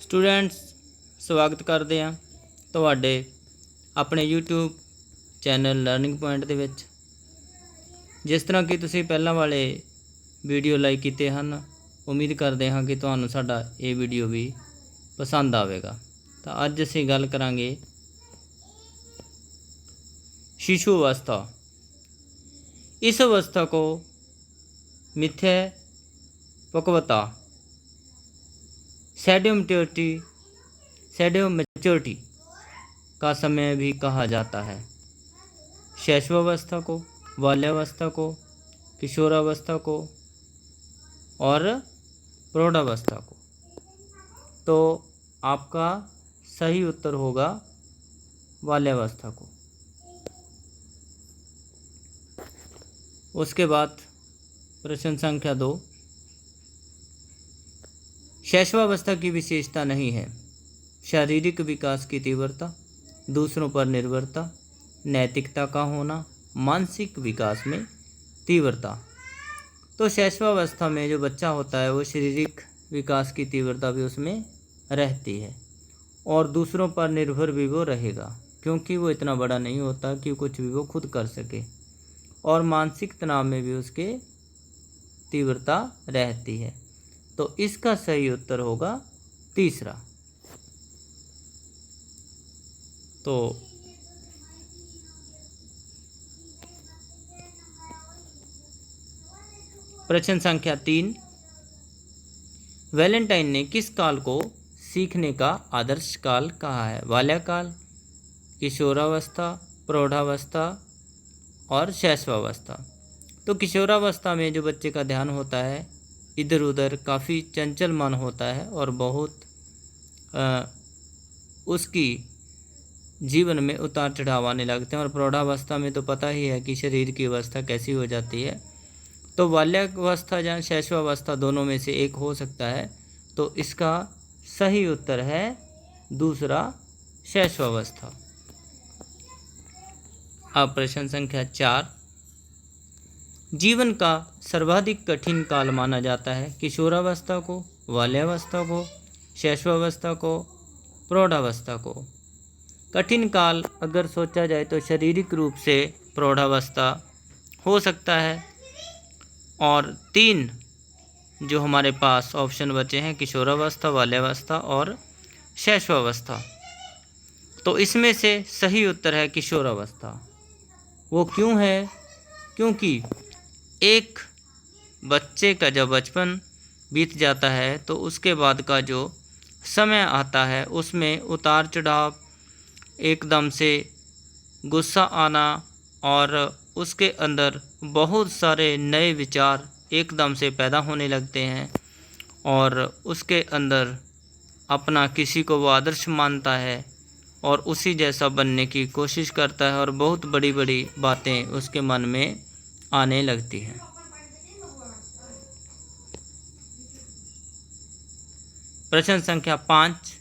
Students स्वागत करते हैं ਤੁਹਾਡੇ ਆਪਣੇ YouTube ਚੈਨਲ ਲਰਨਿੰਗ ਪੁਆਇੰਟ ਦੇ ਵਿੱਚ। ਜਿਸ ਤਰ੍ਹਾਂ ਕਿ ਤੁਸੀਂ ਪਹਿਲਾਂ ਵਾਲੇ ਵੀਡੀਓ ਲਾਈਕ ਕੀਤੇ ਹਨ, ਉਮੀਦ ਕਰਦੇ ਹਾਂ ਕਿ ਤੁਹਾਨੂੰ ਸਾਡਾ ਇਹ ਵੀਡੀਓ ਵੀ ਪਸੰਦ ਆਵੇਗਾ। ਤਾਂ ਅੱਜ ਅਸੀਂ ਗੱਲ ਕਰਾਂਗੇ शिशु अवस्था। इस अवस्था को मिथ्या पक्वता सेडियोमेच्योरिटी का समय भी कहा जाता है। शैशवावस्था को, बाल्यावस्था को, किशोरावस्था को और प्रौढ़ावस्था को। तो आपका सही उत्तर होगा बाल्यावस्था को। उसके बाद प्रश्न संख्या 2, शैशवावस्था की विशेषता नहीं है शारीरिक विकास की तीव्रता, दूसरों पर निर्भरता, नैतिकता का होना, मानसिक विकास में तीव्रता। तो शैशवावस्था में जो बच्चा होता है वो शारीरिक विकास की तीव्रता भी उसमें रहती है और दूसरों पर निर्भर भी वो रहेगा, क्योंकि वो इतना बड़ा नहीं होता कि कुछ भी वो खुद कर सके, और मानसिक तनाव में भी उसके तीव्रता रहती है। तो इसका सही उत्तर होगा तीसरा। तो प्रश्न संख्या 3, वैलेंटाइन ने किस काल को सीखने का आदर्श काल कहा है? बाल्यकाल, किशोरावस्था, प्रौढ़ावस्था और शैशवावस्था। तो किशोरावस्था में जो बच्चे का ध्यान होता है इधर उधर, काफ़ी चंचल मन होता है और बहुत उसकी जीवन में उतार चढ़ाव आने लगते हैं। और प्रौढ़ावस्था में तो पता ही है कि शरीर की अवस्था कैसी हो जाती है। तो बाल्यावस्था या शैशवावस्था दोनों में से एक हो सकता है। तो इसका सही उत्तर है दूसरा, शैशवावस्था। अब प्रश्न संख्या 4, जीवन का सर्वाधिक कठिन काल माना जाता है किशोरावस्था को, बाल्यावस्था को, शैशवावस्था को, प्रौढ़ावस्था को। कठिन काल अगर सोचा जाए तो शारीरिक रूप से प्रौढ़ावस्था हो सकता है, और 3 जो हमारे पास ऑप्शन बचे हैं किशोरावस्था, बाल्यावस्था और शैशवावस्था। तो इसमें से सही उत्तर है किशोरावस्था। वो क्यों है? क्योंकि एक बच्चे का जब बचपन बीत जाता है तो उसके बाद का जो समय आता है उसमें उतार चढ़ाव, एकदम से गुस्सा आना और उसके अंदर बहुत सारे नए विचार एकदम से पैदा होने लगते हैं, और उसके अंदर अपना किसी को वो आदर्श मानता है और उसी जैसा बनने की कोशिश करता है, और बहुत बड़ी बड़ी बातें उसके मन में आने लगती हैं। प्रश्न संख्या 5,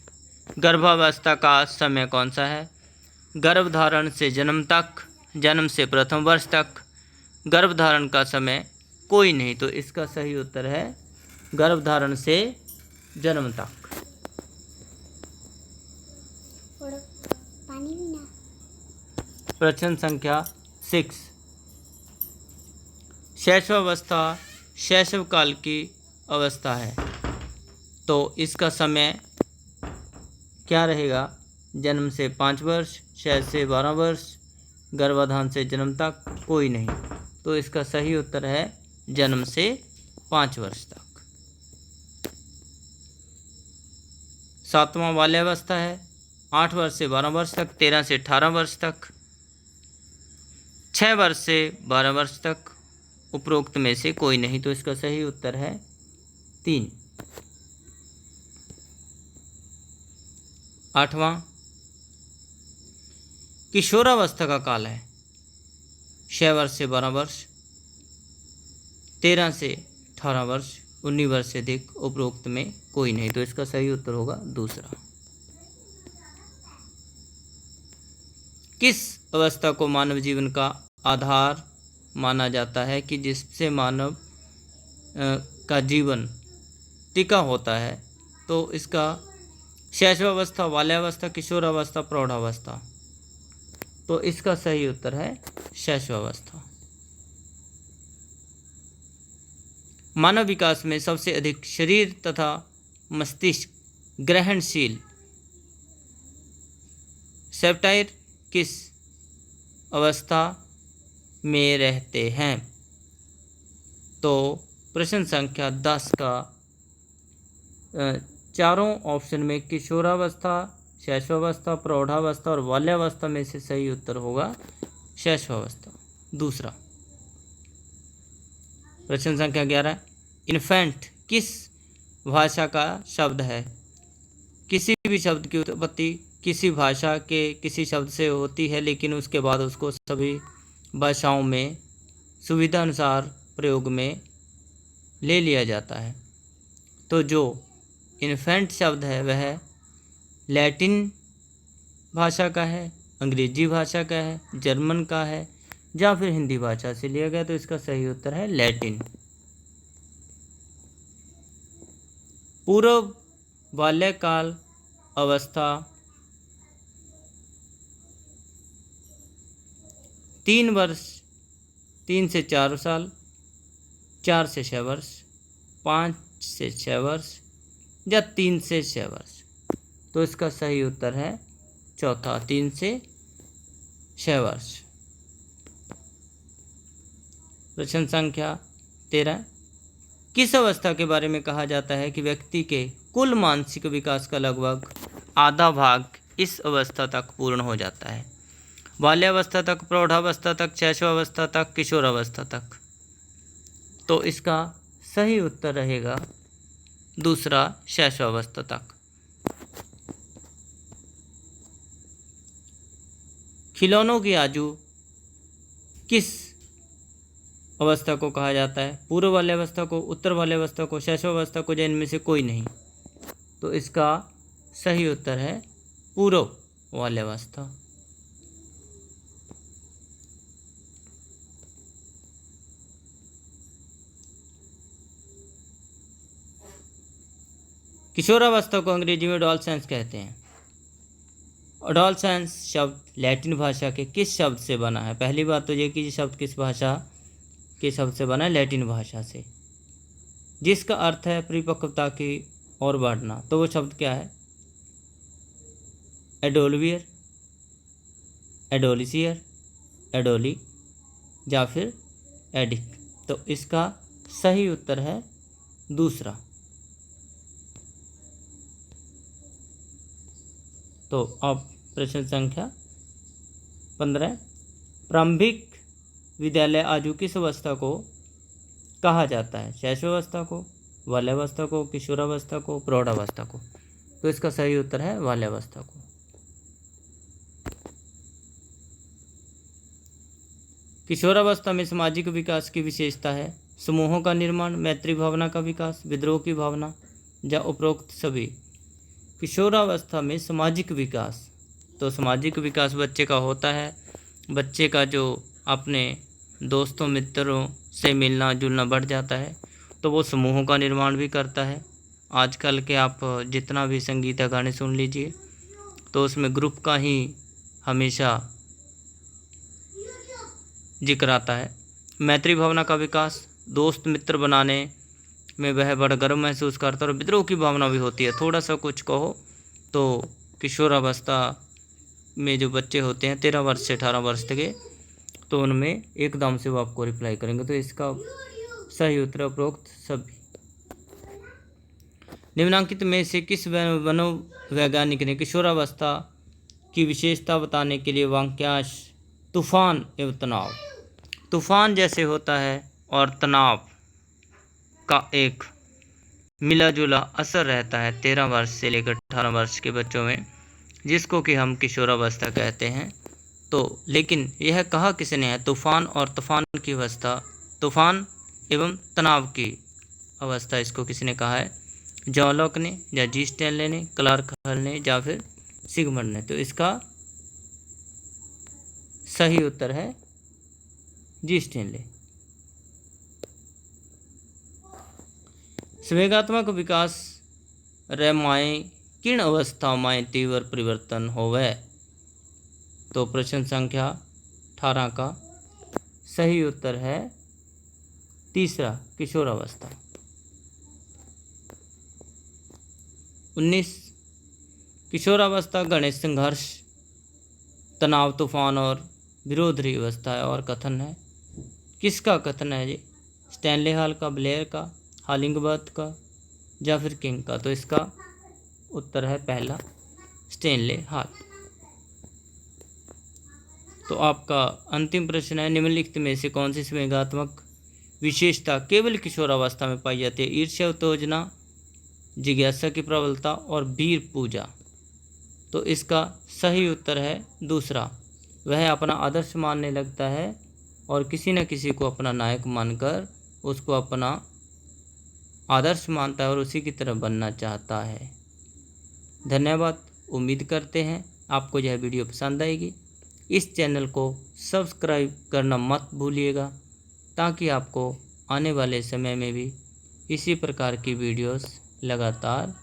गर्भावस्था का समय कौन सा है? गर्भधारण से जन्म तक, जन्म से प्रथम वर्ष तक, गर्भधारण का समय कोई नहीं। तो इसका सही उत्तर है गर्भधारण से जन्म तक। प्रश्न संख्या 6, शैशवावस्था शैशव काल की अवस्था है, तो इसका समय क्या रहेगा? जन्म से 5 वर्ष, शैशव से 12 वर्ष, गर्भाधान से जन्म तक कोई नहीं। तो इसका सही उत्तर है जन्म से 5 वर्ष तक। 7वां बाल्यावस्था है, 8 वर्ष से 12 वर्ष तक, 13 से 18 वर्ष तक, 6 वर्ष से 12 वर्ष तक, उपरोक्त में से कोई नहीं। तो इसका सही उत्तर है 3। 8वां किशोरावस्था का काल है, 6 वर्ष से 12 वर्ष, 13 से 18 वर्ष, 19 वर्ष से अधिक, उपरोक्त में कोई नहीं। तो इसका सही उत्तर होगा दूसरा। किस अवस्था को मानव जीवन का आधार माना जाता है कि जिससे मानव का जीवन टिका होता है? तो इसका शैशवावस्था, बाल्यावस्था, किशोरावस्था, प्रौढ़ावस्था। तो इसका सही उत्तर है शैशवावस्था। मानव विकास में सबसे अधिक शरीर तथा मस्तिष्क ग्रहणशील सेप्टाइर किस अवस्था में रहते हैं? तो प्रश्न संख्या 10 का चारों ऑप्शन में किशोरावस्था, शैशवावस्था, प्रौढ़ावस्था और बाल्यावस्था में से सही उत्तर होगा शैशवावस्था। दूसरा प्रश्न संख्या 11, इन्फेंट किस भाषा का शब्द है? किसी भी शब्द की उत्पत्ति किसी भाषा के किसी शब्द से होती है, लेकिन उसके बाद उसको सभी भाषाओं में सुविधा अनुसार प्रयोग में ले लिया जाता है। तो जो इन्फेंट शब्द है वह लैटिन भाषा का है, अंग्रेजी भाषा का है, जर्मन का है या फिर हिंदी भाषा से लिया गया। तो इसका सही उत्तर है लैटिन। पूर्व बाल्यकाल अवस्था 3 वर्ष, 3 से 4 साल, 4 से 6 वर्ष, 5 से 6 वर्ष या 3 से 6 वर्ष। तो इसका सही उत्तर है चौथा, 3 से 6 वर्ष। प्रश्न संख्या 13, किस अवस्था के बारे में कहा जाता है कि व्यक्ति के कुल मानसिक विकास का लगभग आधा भाग इस अवस्था तक पूर्ण हो जाता है? बाल्यावस्था तक, प्रौढ़ावस्था तक, शैशवावस्था तक, किशोरावस्था तक। तो इसका सही उत्तर रहेगा दूसरा, शैशवावस्था तक। खिलौनों की आयु किस अवस्था को कहा जाता है? पूर्व बाल्यावस्था को, उत्तर बाल्यावस्था को, शैशवावस्था को, या इनमें से कोई नहीं? तो इसका सही उत्तर है पूर्व बाल्यावस्था। किशोरावस्था को अंग्रेजी में एडोलसेंस कहते हैं। एडोलसेंस शब्द लैटिन भाषा के किस शब्द से बना है? पहली बात तो ये कि ये शब्द किस भाषा के शब्द से बना है? लैटिन भाषा से, जिसका अर्थ है परिपक्वता की ओर बढ़ना। तो वो शब्द क्या है? एडोलवियर, एडोलिसियर, एडोली या फिर एडिक। तो इसका सही उत्तर है दूसरा। तो अब प्रश्न संख्या 15, प्रारंभिक विद्यालय आयु किस अवस्था को कहा जाता है? शैशवावस्था को, बाल्यावस्था को, किशोरावस्था को, प्रौढ़ावस्था को। तो इसका सही उत्तर है बाल्यावस्था को। किशोरावस्था में सामाजिक विकास की विशेषता है समूहों का निर्माण, मैत्री भावना का विकास, विद्रोह की भावना या उपरोक्त सभी। किशोरावस्था में सामाजिक विकास, तो सामाजिक विकास बच्चे का होता है। बच्चे का जो अपने दोस्तों मित्रों से मिलना जुलना बढ़ जाता है, तो वो समूहों का निर्माण भी करता है। आजकल के आप जितना भी संगीत या गाने सुन लीजिए तो उसमें ग्रुप का ही हमेशा जिक्र आता है। मैत्री भावना का विकास, दोस्त मित्र बनाने में वह बड़ा गर्व महसूस करता है और विद्रोह की भावना भी होती है। थोड़ा सा कुछ कहो तो किशोरावस्था में जो बच्चे होते हैं 13 वर्ष से 18 वर्ष तक के, तो उनमें एकदम से वो आपको रिप्लाई करेंगे। तो इसका सही उत्तर उपरोक्त सभी। निम्नांकित में से किस मनोवैज्ञानिक ने किशोरावस्था की विशेषता बताने के लिए वाक्यांश तूफान एवं तनाव, तूफान जैसे होता है और तनाव का एक मिला जुला असर रहता है 13 वर्ष से लेकर 18 वर्ष के बच्चों में, जिसको कि हम किशोरावस्था कहते हैं। तो लेकिन यह कहा किसने है? तूफान और तूफान की अवस्था, तूफान एवं तनाव की अवस्था, इसको किसने कहा है? जॉन लॉक ने या जी स्टैनले ने, क्लार्क हल ने या फिर सिगमंड ने। तो इसका सही उत्तर है जी स्टैनले। संवेगात्मक विकास रैमाए किन अवस्था में तीव्र परिवर्तन होवे। तो प्रश्न संख्या 18 का सही उत्तर है तीसरा, किशोरावस्था। 19, किशोरावस्था घने संघर्ष, तनाव, तूफान और विरोधी अवस्था है। और कथन है, किसका कथन है जी? स्टैनले हॉल का, ब्लेयर का, हॉलिंगबर्थ का या फिर किंग का? तो इसका उत्तर है पहला, स्टैनले हॉल। तो आपका अंतिम प्रश्न है, निम्नलिखित में से कौन सी संवेगात्मक विशेषता केवल किशोरावस्था में पाई जाती है? ईर्ष्या, उत्तेजना, जिज्ञासा की प्रबलता और वीर पूजा। तो इसका सही उत्तर है दूसरा, वह अपना आदर्श मानने लगता है और किसी न किसी को अपना नायक मानकर उसको अपना आदर्श मानता है और उसी की तरह बनना चाहता है। धन्यवाद। उम्मीद करते हैं आपको यह वीडियो पसंद आएगी। इस चैनल को सब्सक्राइब करना मत भूलिएगा, ताकि आपको आने वाले समय में भी इसी प्रकार की वीडियोस लगातार